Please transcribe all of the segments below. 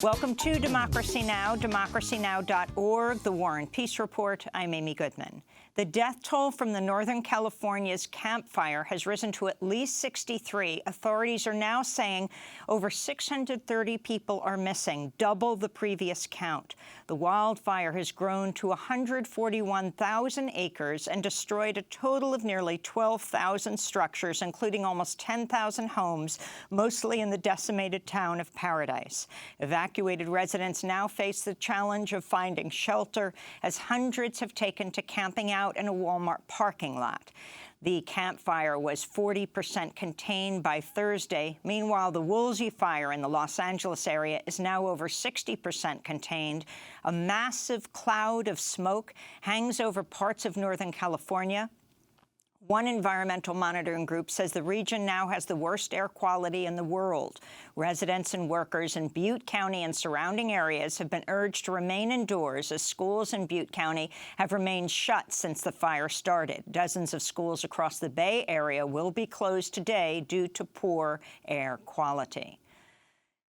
Welcome to Democracy Now!, democracynow.org, The War and Peace Report. I'm Amy Goodman. The death toll from the Northern California's Camp Fire has risen to at least 63. Authorities are now saying over 630 people are missing, double the previous count. The wildfire has grown to 141,000 acres and destroyed a total of nearly 12,000 structures, including almost 10,000 homes, mostly in the decimated town of Paradise. Evacuated residents now face the challenge of finding shelter, as hundreds have taken to camping out in a Walmart parking lot. The Camp Fire was 40% contained by Thursday. Meanwhile, the Woolsey Fire in the Los Angeles area is now over 60% contained. A massive cloud of smoke hangs over parts of Northern California. One environmental monitoring group says the region now has the worst air quality in the world. Residents and workers in Butte County and surrounding areas have been urged to remain indoors as schools in Butte County have remained shut since the fire started. Dozens of schools across the Bay Area will be closed today due to poor air quality.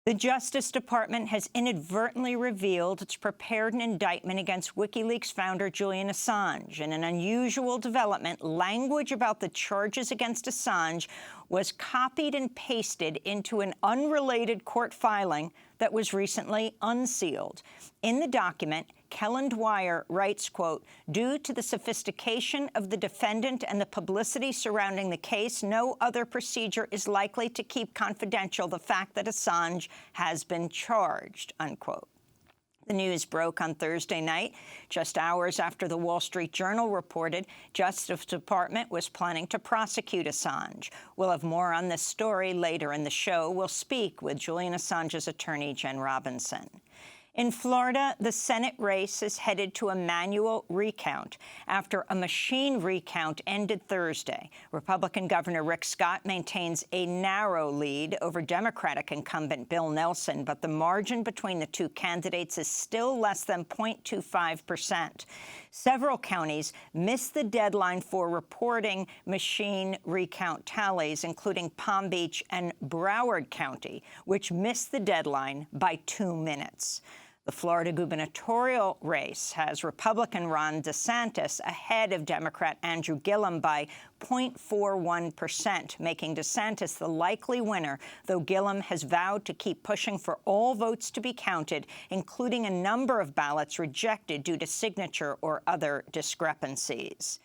The Justice Department has inadvertently revealed it's prepared an indictment against WikiLeaks founder Julian Assange. In an unusual development, language about the charges against Assange was copied and pasted into an unrelated court filing that was recently unsealed. In the document, Kellen Dwyer writes, quote, "Due to the sophistication of the defendant and the publicity surrounding the case, no other procedure is likely to keep confidential the fact that Assange has been charged," unquote. The news broke on Thursday night, just hours after the Wall Street Journal reported Justice Department was planning to prosecute Assange. We'll have more on this story later in the show. We'll speak with Julian Assange's attorney, Jen Robinson. In Florida, the Senate race is headed to a manual recount after a machine recount ended Thursday. Republican Governor Rick Scott maintains a narrow lead over Democratic incumbent Bill Nelson, but the margin between the two candidates is still less than 0.25%. Several counties missed the deadline for reporting machine recount tallies, including Palm Beach and Broward County, which missed the deadline by 2 minutes. The Florida gubernatorial race has Republican Ron DeSantis ahead of Democrat Andrew Gillum by 0.41%, making DeSantis the likely winner, though Gillum has vowed to keep pushing for all votes to be counted, including a number of ballots rejected due to signature or other discrepancies.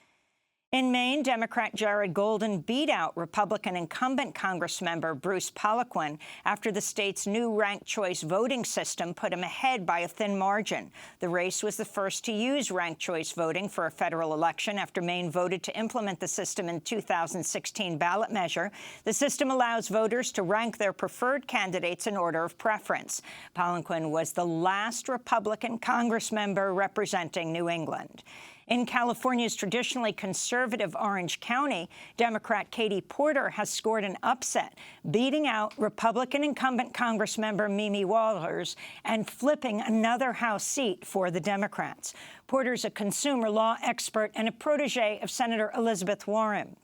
In Maine, Democrat Jared Golden beat out Republican incumbent Congressmember Bruce Poliquin after the state's new ranked choice voting system put him ahead by a thin margin. The race was the first to use ranked choice voting for a federal election after Maine voted to implement the system in 2016 ballot measure. The system allows voters to rank their preferred candidates in order of preference. Poliquin was the last Republican Congressmember representing New England. In California's traditionally conservative Orange County, Democrat Katie Porter has scored an upset, beating out Republican incumbent Congressmember Mimi Walters and flipping another House seat for the Democrats. Porter's a consumer law expert and a protege of Senator Elizabeth Warren.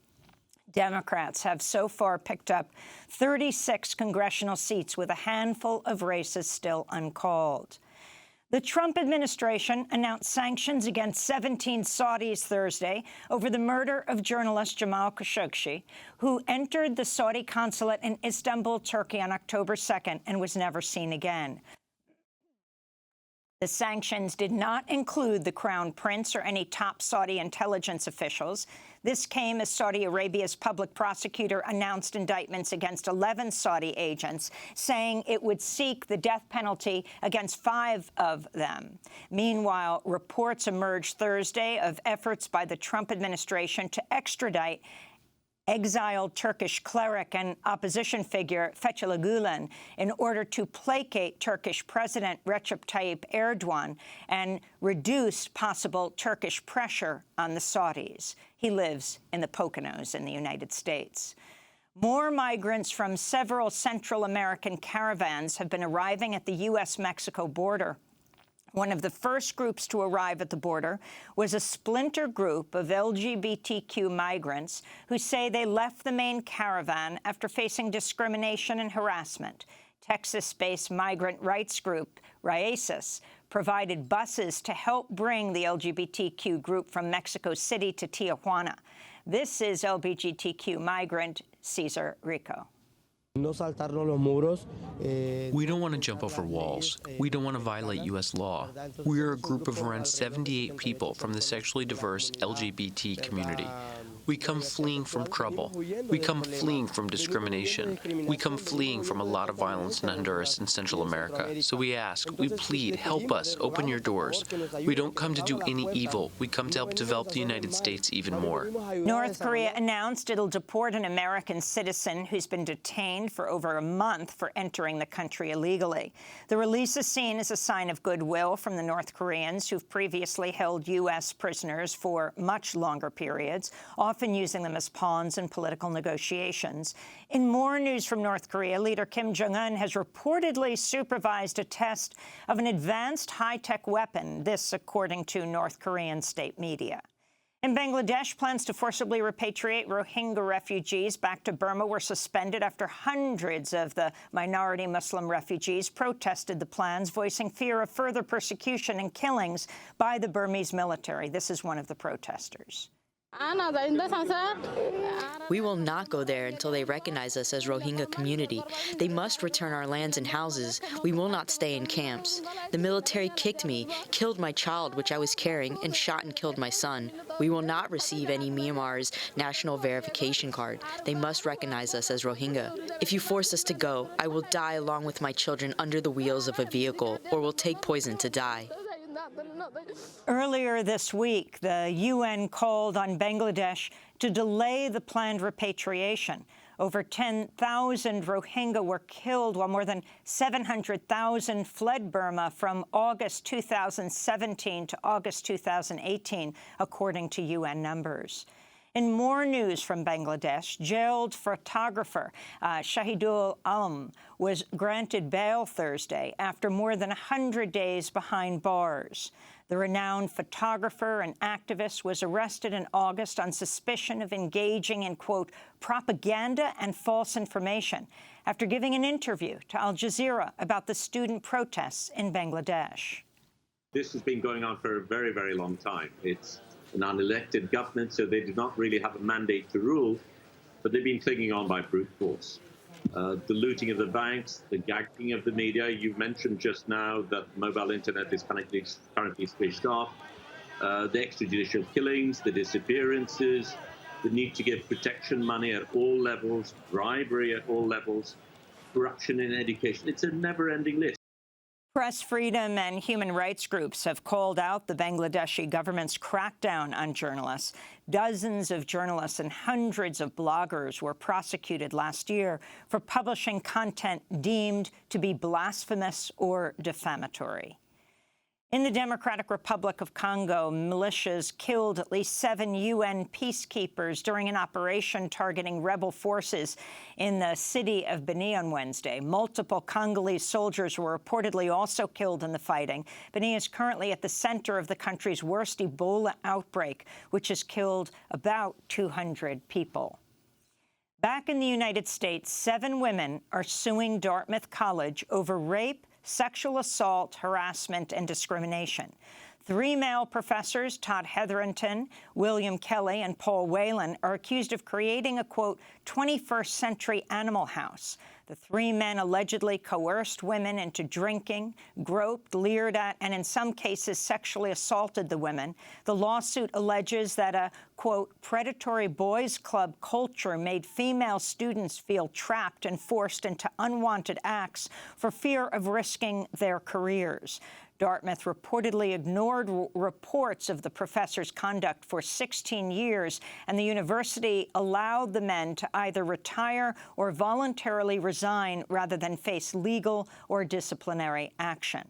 Democrats have so far picked up 36 congressional seats, with a handful of races still uncalled. The Trump administration announced sanctions against 17 Saudis Thursday over the murder of journalist Jamal Khashoggi, who entered the Saudi consulate in Istanbul, Turkey on October 2nd and was never seen again. The sanctions did not include the Crown Prince or any top Saudi intelligence officials. This came as Saudi Arabia's public prosecutor announced indictments against 11 Saudi agents, saying it would seek the death penalty against 5 of them. Meanwhile, reports emerged Thursday of efforts by the Trump administration to extradite exiled Turkish cleric and opposition figure Fethullah Gulen in order to placate Turkish President Recep Tayyip Erdogan and reduce possible Turkish pressure on the Saudis. He lives in the Poconos in the United States. More migrants from several Central American caravans have been arriving at the U.S.-Mexico border. One of the first groups to arrive at the border was a splinter group of LGBTQ migrants who say they left the main caravan after facing discrimination and harassment. Texas-based migrant rights group Raíces provided buses to help bring the LGBTQ group from Mexico City to Tijuana. This is LGBTQ migrant Cesar Rico. We don't want to jump over walls. We don't want to violate U.S. law. We are a group of around 78 people from the sexually diverse LGBT community. We come fleeing from trouble. We come fleeing from discrimination. We come fleeing from a lot of violence in Honduras and Central America. So we ask, we plead, help us, open your doors. We don't come to do any evil. We come to help develop the United States even more. North Korea announced it'll deport an American citizen who's been detained for over a month for entering the country illegally. The release is seen as a sign of goodwill from the North Koreans who've previously held U.S. prisoners for much longer periods, often using them as pawns in political negotiations. In more news from North Korea, leader Kim Jong-un has reportedly supervised a test of an advanced high-tech weapon, this according to North Korean state media. In Bangladesh, plans to forcibly repatriate Rohingya refugees back to Burma were suspended after hundreds of the minority Muslim refugees protested the plans, voicing fear of further persecution and killings by the Burmese military. This is one of the protesters. We will not go there until they recognize us as Rohingya community. They must return our lands and houses. We will not stay in camps. The military kicked me, killed my child, which I was carrying, and shot and killed my son. We will not receive any Myanmar's national verification card. They must recognize us as Rohingya. If you force us to go, I will die along with my children under the wheels of a vehicle, or will take poison to die. Earlier this week, the UN called on Bangladesh to delay the planned repatriation. Over 10,000 Rohingya were killed, while more than 700,000 fled Burma from August 2017 to August 2018, according to UN numbers. In more news from Bangladesh, jailed photographer Shahidul Alam was granted bail Thursday after more than 100 days behind bars. The renowned photographer and activist was arrested in August on suspicion of engaging in, quote, propaganda and false information after giving an interview to Al Jazeera about the student protests in Bangladesh. This has been going on for a very, very long time. It's an unelected government, so they do not really have a mandate to rule, but they've been clinging on by brute force. The looting of the banks, the gagging of the media. You mentioned just now that mobile internet is currently switched off. The extrajudicial killings, the disappearances, the need to give protection money at all levels, bribery at all levels, corruption in education. It's a never-ending list. Press freedom and human rights groups have called out the Bangladeshi government's crackdown on journalists. Dozens of journalists and hundreds of bloggers were prosecuted last year for publishing content deemed to be blasphemous or defamatory. In the Democratic Republic of Congo, militias killed at least 7 UN peacekeepers during an operation targeting rebel forces in the city of Beni on Wednesday. Multiple Congolese soldiers were reportedly also killed in the fighting. Beni is currently at the center of the country's worst Ebola outbreak, which has killed about 200 people. Back in the United States, 7 women are suing Dartmouth College over rape, sexual assault, harassment, and discrimination. 3 male professors, Todd Hetherington, William Kelly, and Paul Whelan, are accused of creating a, quote, 21st century animal house. The 3 men allegedly coerced women into drinking, groped, leered at, and in some cases sexually assaulted the women. The lawsuit alleges that a, quote, predatory boys' club culture made female students feel trapped and forced into unwanted acts for fear of risking their careers. Dartmouth reportedly ignored reports of the professors' conduct for 16 years, and the university allowed the men to either retire or voluntarily resign rather than face legal or disciplinary action.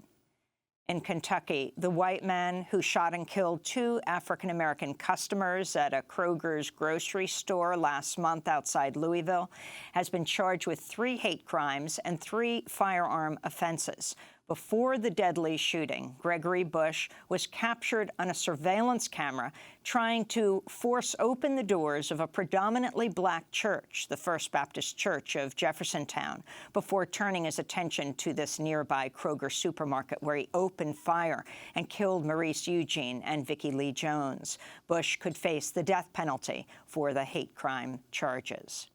In Kentucky, the white man who shot and killed 2 African-American customers at a Kroger's grocery store last month outside Louisville has been charged with 3 hate crimes and 3 firearm offenses. Before the deadly shooting, Gregory Bush was captured on a surveillance camera trying to force open the doors of a predominantly black church, the First Baptist Church of Jeffersontown, before turning his attention to this nearby Kroger supermarket where he opened fire and killed Maurice Eugene and Vicki Lee Jones. Bush could face the death penalty for the hate crime charges.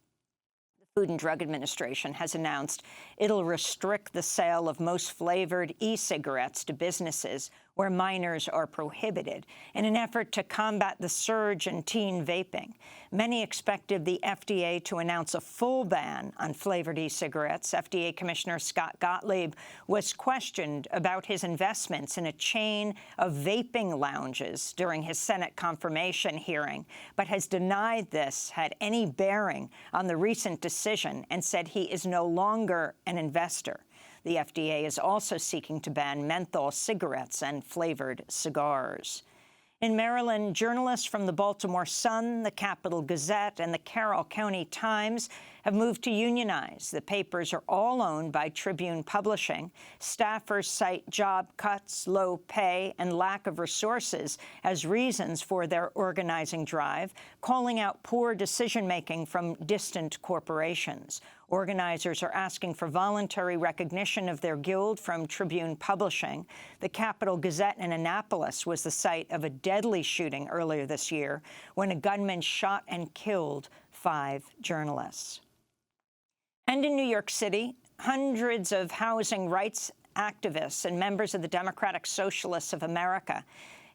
The Food and Drug Administration has announced it'll restrict the sale of most flavored e-cigarettes to businesses where minors are prohibited in an effort to combat the surge in teen vaping. Many expected the FDA to announce a full ban on flavored e-cigarettes. FDA Commissioner Scott Gottlieb was questioned about his investments in a chain of vaping lounges during his Senate confirmation hearing, but has denied this had any bearing on the recent decision and said he is no longer an investor. The FDA is also seeking to ban menthol cigarettes and flavored cigars. In Maryland, journalists from the Baltimore Sun, the Capital Gazette, and the Carroll County Times have moved to unionize. The papers are all owned by Tribune Publishing. Staffers cite job cuts, low pay, and lack of resources as reasons for their organizing drive, calling out poor decision-making from distant corporations. Organizers are asking for voluntary recognition of their guild from Tribune Publishing. The Capital Gazette in Annapolis was the site of a deadly shooting earlier this year when a gunman shot and killed 5 journalists. And in New York City, hundreds of housing rights activists and members of the Democratic Socialists of America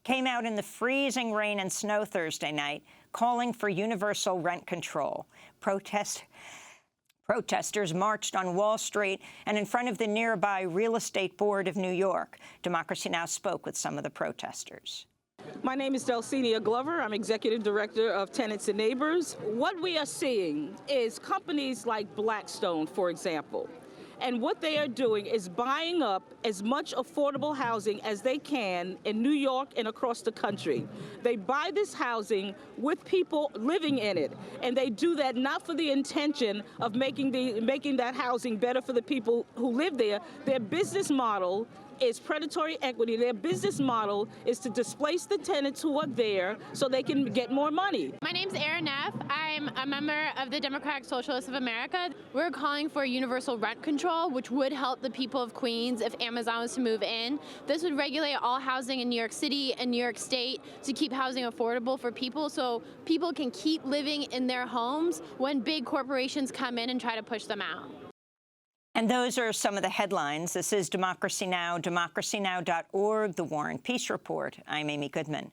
came out in the freezing rain and snow Thursday night calling for universal rent control. Protesters marched on Wall Street and in front of the nearby Real Estate Board of New York. Democracy Now! Spoke with some of the protesters. My name is Delcinia Glover. I'm Executive Director of Tenants and Neighbors. What we are seeing is companies like Blackstone, for example, and what they are doing is buying up as much affordable housing as they can in New York and across the country. They buy this housing with people living in it, and they do that not for the intention of making that housing better for the people who live there. Their business model is predatory equity. Their business model is to displace the tenants who are there so they can get more money. My name's Erin Neff. I'm a member of the Democratic Socialists of America. We're calling for universal rent control, which would help the people of Queens if Amazon was to move in. This would regulate all housing in New York City and New York State to keep housing affordable for people so people can keep living in their homes when big corporations come in and try to push them out. And those are some of the headlines. This is Democracy Now!, democracynow.org, The War and Peace Report. I'm Amy Goodman.